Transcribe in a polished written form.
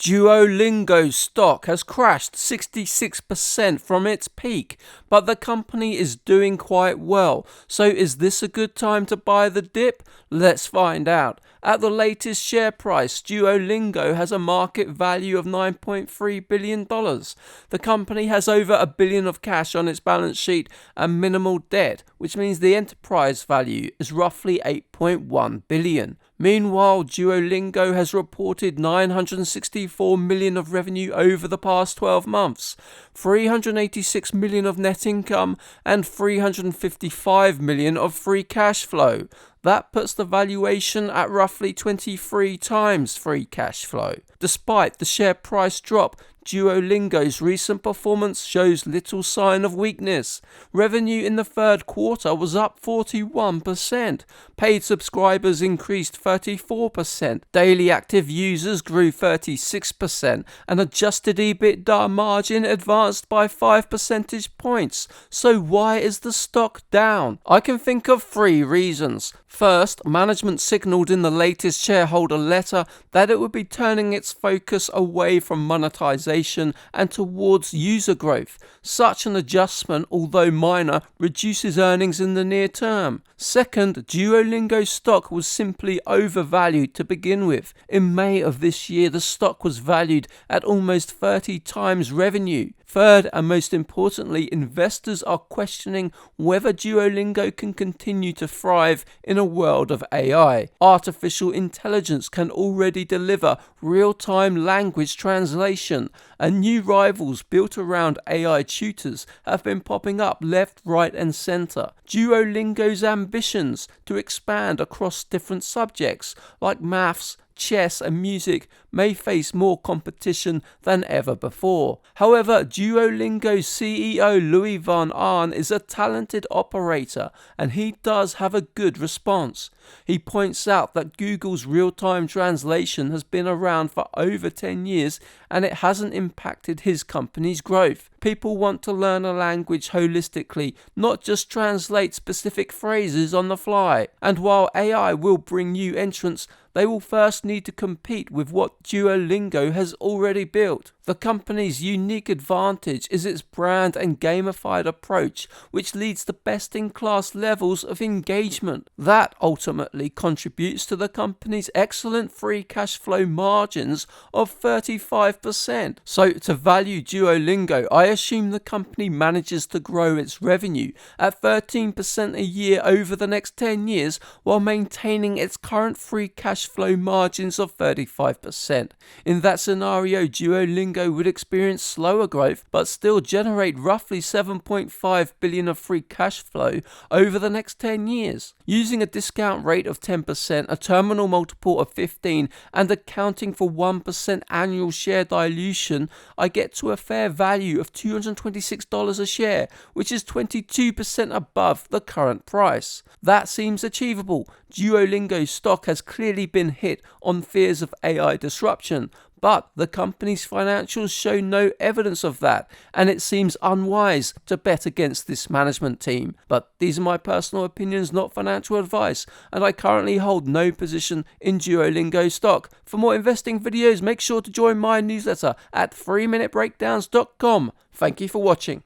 Duolingo stock has crashed 66% from its peak, but the company is doing quite well. So is this a good time to buy the dip? Let's find out. At the latest share price, Duolingo has a market value of $9.3 billion. The company has over $1 billion of cash on its balance sheet and minimal debt, which means the enterprise value is roughly $8.1 billion. Meanwhile, Duolingo has reported $964 million of revenue over the past 12 months, $386 million of net income, and $355 million of free cash flow. That puts the valuation at roughly 23 times free cash flow. Despite the share price drop, Duolingo's recent performance shows little sign of weakness. Revenue in the third quarter was up 41%. Paid subscribers increased 34%. Daily active users grew 36%. And adjusted EBITDA margin advanced by 5 percentage points. So why is the stock down? I can think of 3 reasons. First, management signaled in the latest shareholder letter that it would be turning its focus away from monetization and towards user growth. Such an adjustment, although minor, reduces earnings in the near term. Second, Duolingo stock was simply overvalued to begin with. In May of this year, the stock was valued at almost 30 times revenue. Third, and most importantly, investors are questioning whether Duolingo can continue to thrive in a world of AI. Artificial intelligence can already deliver real-time language translation, and new rivals built around AI tutors have been popping up left, right, and center. Duolingo's ambitions to expand across different subjects like maths, chess and music may face more competition than ever before. However, Duolingo's CEO Louis van Arn is a talented operator and he does have a good response. He points out that Google's real-time translation has been around for over 10 years and it hasn't impacted his company's growth. People want to learn a language holistically, not just translate specific phrases on the fly. And while AI will bring new entrants, they will first need to compete with what Duolingo has already built. The company's unique advantage is its brand and gamified approach, which leads to best-in-class levels of engagement. That ultimately contributes to the company's excellent free cash flow margins of 35%. So to value Duolingo, I assume the company manages to grow its revenue at 13% a year over the next 10 years while maintaining its current free cash flow margins of 35%. In that scenario, Duolingo would experience slower growth but still generate roughly $7.5 billion of free cash flow over the next 10 years. Using a discount rate of 10%, a terminal multiple of 15, and accounting for 1% annual share dilution, I get to a fair value of $226 a share, which is 22% above the current price. That seems achievable. Duolingo stock has clearly been hit on fears of AI disruption, but the company's financials show no evidence of that, and it seems unwise to bet against this management team. But these are my personal opinions, not financial advice, and I currently hold no position in Duolingo stock. For more investing videos, make sure to join my newsletter at 3minutebreakdowns.com. Thank you for watching.